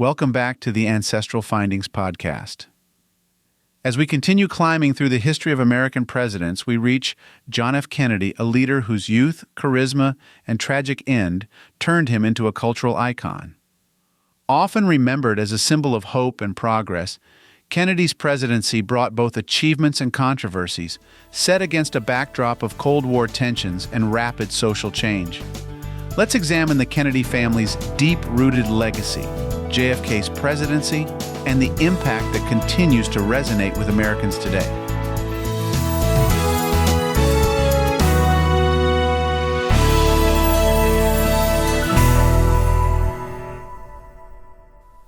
Welcome back to the Ancestral Findings podcast. As we continue climbing through the history of American presidents, we reach John F. Kennedy, a leader whose youth, charisma, and tragic end turned him into a cultural icon. Often remembered as a symbol of hope and progress, Kennedy's presidency brought both achievements and controversies, set against a backdrop of Cold War tensions and rapid social change. Let's examine the Kennedy family's deep-rooted legacy, JFK's presidency, and the impact that continues to resonate with Americans today.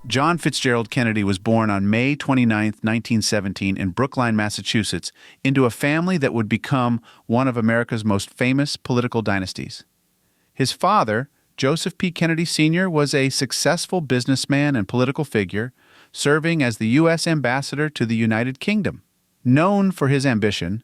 John Fitzgerald Kennedy was born on May 29, 1917, in Brookline, Massachusetts, into a family that would become one of America's most famous political dynasties. His father, Joseph P. Kennedy Sr., was a successful businessman and political figure, serving as the U.S. ambassador to the United Kingdom. Known for his ambition,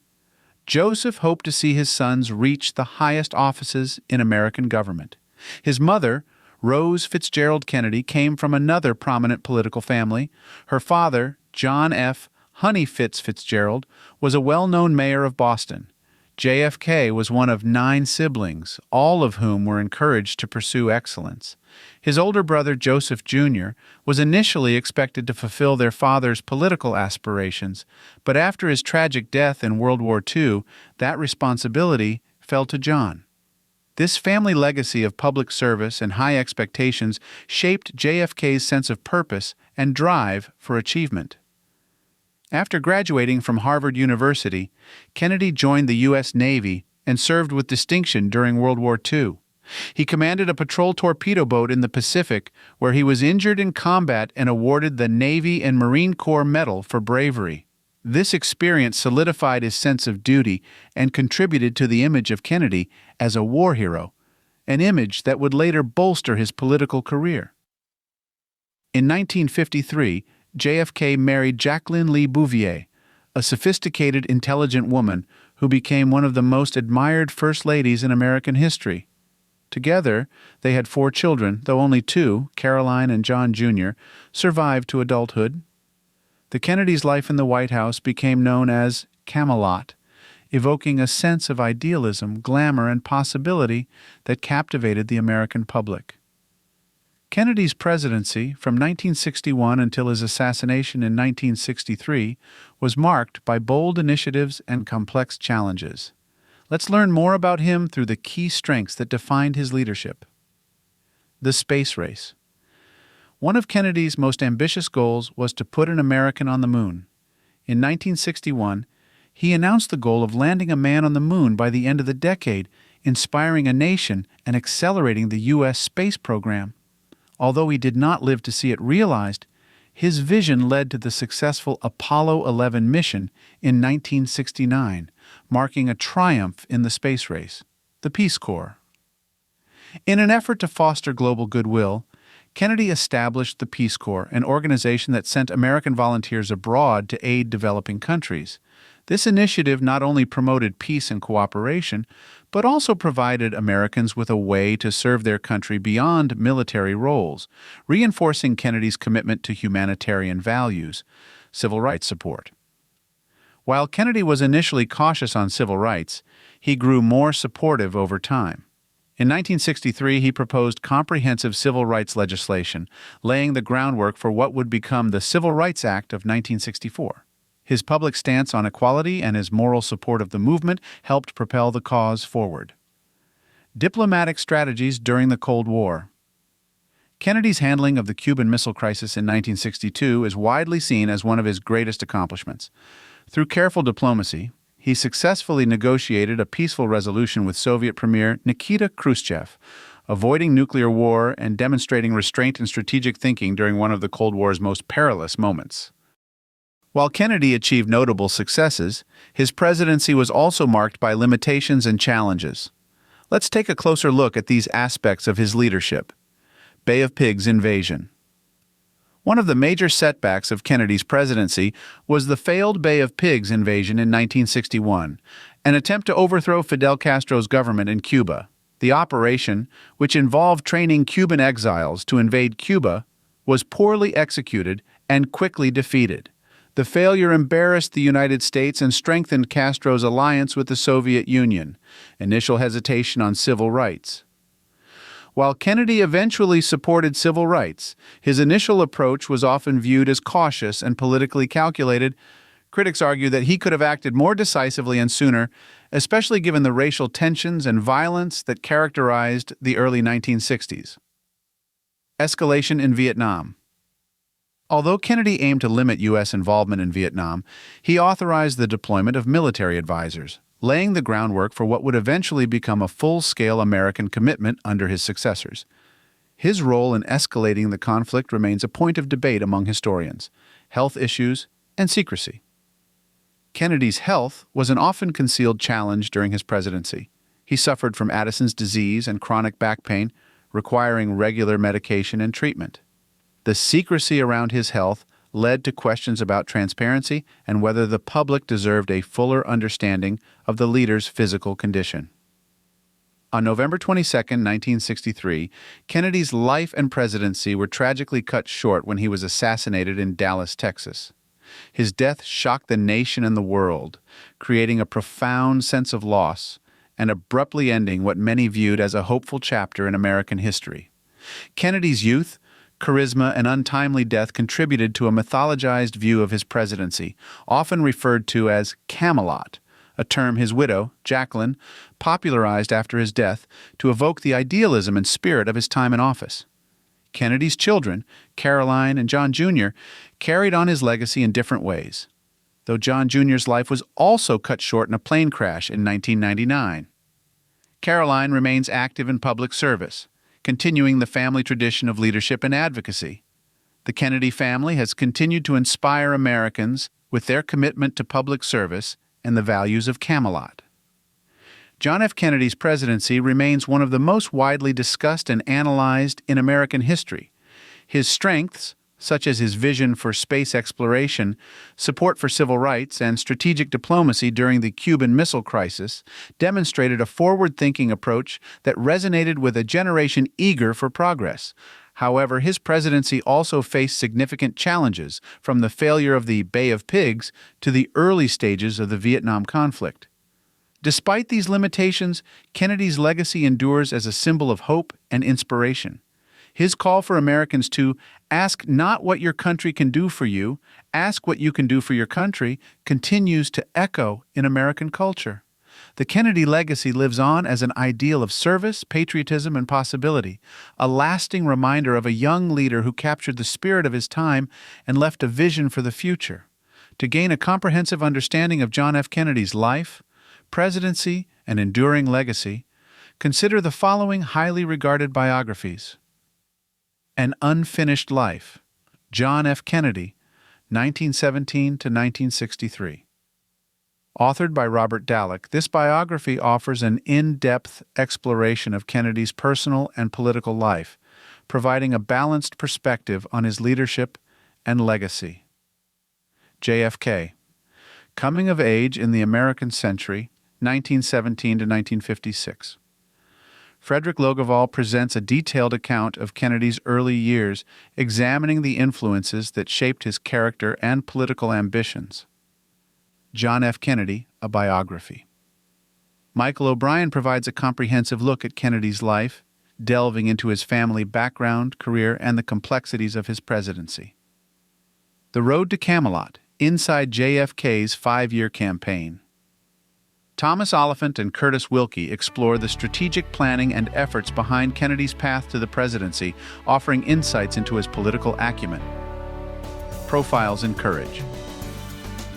Joseph hoped to see his sons reach the highest offices in American government. His mother, Rose Fitzgerald Kennedy, came from another prominent political family. Her father, John F. Honey Fitzgerald, was a well-known mayor of Boston. JFK was one of 9 siblings, all of whom were encouraged to pursue excellence. His older brother, Joseph Jr., was initially expected to fulfill their father's political aspirations, but after his tragic death in World War II, that responsibility fell to John. This family legacy of public service and high expectations shaped JFK's sense of purpose and drive for achievement. After graduating from Harvard University, Kennedy joined the U.S. Navy and served with distinction during World War II. He commanded a patrol torpedo boat in the Pacific, where he was injured in combat and awarded the Navy and Marine Corps Medal for bravery. This experience solidified his sense of duty and contributed to the image of Kennedy as a war hero, an image that would later bolster his political career. In 1953, JFK married Jacqueline Lee Bouvier, a sophisticated, intelligent woman who became one of the most admired first ladies in American history. Together, they had 4 children, though only 2, Caroline and John Jr., survived to adulthood. The Kennedys' life in the White House became known as Camelot, evoking a sense of idealism, glamour, and possibility that captivated the American public. Kennedy's presidency, from 1961 until his assassination in 1963, was marked by bold initiatives and complex challenges. Let's learn more about him through the key strengths that defined his leadership. The space race. One of Kennedy's most ambitious goals was to put an American on the moon. In 1961, he announced the goal of landing a man on the moon by the end of the decade, inspiring a nation and accelerating the U.S. space program. Although he did not live to see it realized, his vision led to the successful Apollo 11 mission in 1969, marking a triumph in the space race, the Peace Corps. In an effort to foster global goodwill, Kennedy established the Peace Corps, an organization that sent American volunteers abroad to aid developing countries. This initiative not only promoted peace and cooperation, but also provided Americans with a way to serve their country beyond military roles, reinforcing Kennedy's commitment to humanitarian values, civil rights support. While Kennedy was initially cautious on civil rights, he grew more supportive over time. In 1963, he proposed comprehensive civil rights legislation, laying the groundwork for what would become the Civil Rights Act of 1964. His public stance on equality and his moral support of the movement helped propel the cause forward. Diplomatic strategies during the Cold War. Kennedy's handling of the Cuban Missile Crisis in 1962 is widely seen as one of his greatest accomplishments. Through careful diplomacy, he successfully negotiated a peaceful resolution with Soviet Premier Nikita Khrushchev, avoiding nuclear war and demonstrating restraint and strategic thinking during one of the Cold War's most perilous moments. While Kennedy achieved notable successes, his presidency was also marked by limitations and challenges. Let's take a closer look at these aspects of his leadership. Bay of Pigs invasion. One of the major setbacks of Kennedy's presidency was the failed Bay of Pigs invasion in 1961, an attempt to overthrow Fidel Castro's government in Cuba. The operation, which involved training Cuban exiles to invade Cuba, was poorly executed and quickly defeated. The failure embarrassed the United States and strengthened Castro's alliance with the Soviet Union. Initial hesitation on civil rights. While Kennedy eventually supported civil rights, his initial approach was often viewed as cautious and politically calculated. Critics argue that he could have acted more decisively and sooner, especially given the racial tensions and violence that characterized the early 1960s. Escalation in Vietnam. Although Kennedy aimed to limit U.S. involvement in Vietnam, he authorized the deployment of military advisors, laying the groundwork for what would eventually become a full-scale American commitment under his successors. His role in escalating the conflict remains a point of debate among historians: health issues and secrecy. Kennedy's health was an often concealed challenge during his presidency. He suffered from Addison's disease and chronic back pain, requiring regular medication and treatment. The secrecy around his health led to questions about transparency and whether the public deserved a fuller understanding of the leader's physical condition. On November 22, 1963, Kennedy's life and presidency were tragically cut short when he was assassinated in Dallas, Texas. His death shocked the nation and the world, creating a profound sense of loss and abruptly ending what many viewed as a hopeful chapter in American history. Kennedy's youth, charisma, and untimely death contributed to a mythologized view of his presidency, often referred to as Camelot, a term his widow, Jacqueline, popularized after his death to evoke the idealism and spirit of his time in office. Kennedy's children, Caroline and John Jr., carried on his legacy in different ways, though John Jr.'s life was also cut short in a plane crash in 1999. Caroline remains active in public service, continuing the family tradition of leadership and advocacy. The Kennedy family has continued to inspire Americans with their commitment to public service and the values of Camelot. John F. Kennedy's presidency remains one of the most widely discussed and analyzed in American history. His strengths, such as his vision for space exploration, support for civil rights, and strategic diplomacy during the Cuban Missile Crisis, demonstrated a forward-thinking approach that resonated with a generation eager for progress. However, his presidency also faced significant challenges, from the failure of the Bay of Pigs to the early stages of the Vietnam conflict. Despite these limitations, Kennedy's legacy endures as a symbol of hope and inspiration. His call for Americans to ask not what your country can do for you, ask what you can do for your country continues to echo in American culture. The Kennedy legacy lives on as an ideal of service, patriotism, and possibility, a lasting reminder of a young leader who captured the spirit of his time and left a vision for the future. To gain a comprehensive understanding of John F. Kennedy's life, presidency, and enduring legacy, consider the following highly regarded biographies. An Unfinished Life, John F. Kennedy, 1917 to 1963. Authored by Robert Dallek, this biography offers an in-depth exploration of Kennedy's personal and political life, providing a balanced perspective on his leadership and legacy. JFK, Coming of Age in the American Century, 1917 to 1956. Frederick Logevall presents a detailed account of Kennedy's early years, examining the influences that shaped his character and political ambitions. John F. Kennedy, a biography. Michael O'Brien provides a comprehensive look at Kennedy's life, delving into his family background, career, and the complexities of his presidency. The Road to Camelot, Inside JFK's 5-Year Campaign. Thomas Oliphant and Curtis Wilkie explore the strategic planning and efforts behind Kennedy's path to the presidency, offering insights into his political acumen. Profiles in Courage.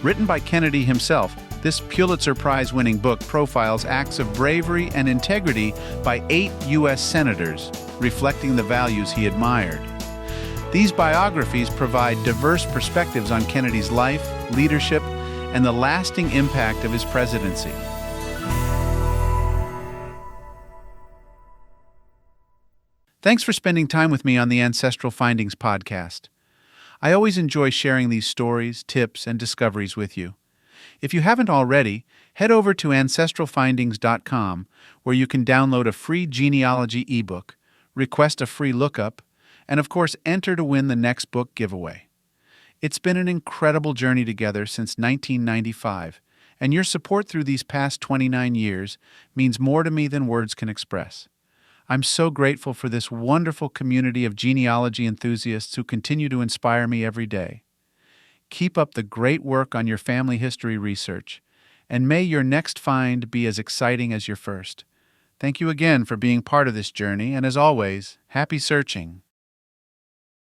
Written by Kennedy himself, this Pulitzer Prize-winning book profiles acts of bravery and integrity by 8 U.S. senators, reflecting the values he admired. These biographies provide diverse perspectives on Kennedy's life, leadership, and the lasting impact of his presidency. Thanks for spending time with me on the Ancestral Findings podcast. I always enjoy sharing these stories, tips, and discoveries with you. If you haven't already, head over to ancestralfindings.com, where you can download a free genealogy ebook, request a free lookup, and of course, enter to win the next book giveaway. It's been an incredible journey together since 1995, and your support through these past 29 years means more to me than words can express. I'm so grateful for this wonderful community of genealogy enthusiasts who continue to inspire me every day. Keep up the great work on your family history research, and may your next find be as exciting as your first. Thank you again for being part of this journey, and as always, happy searching.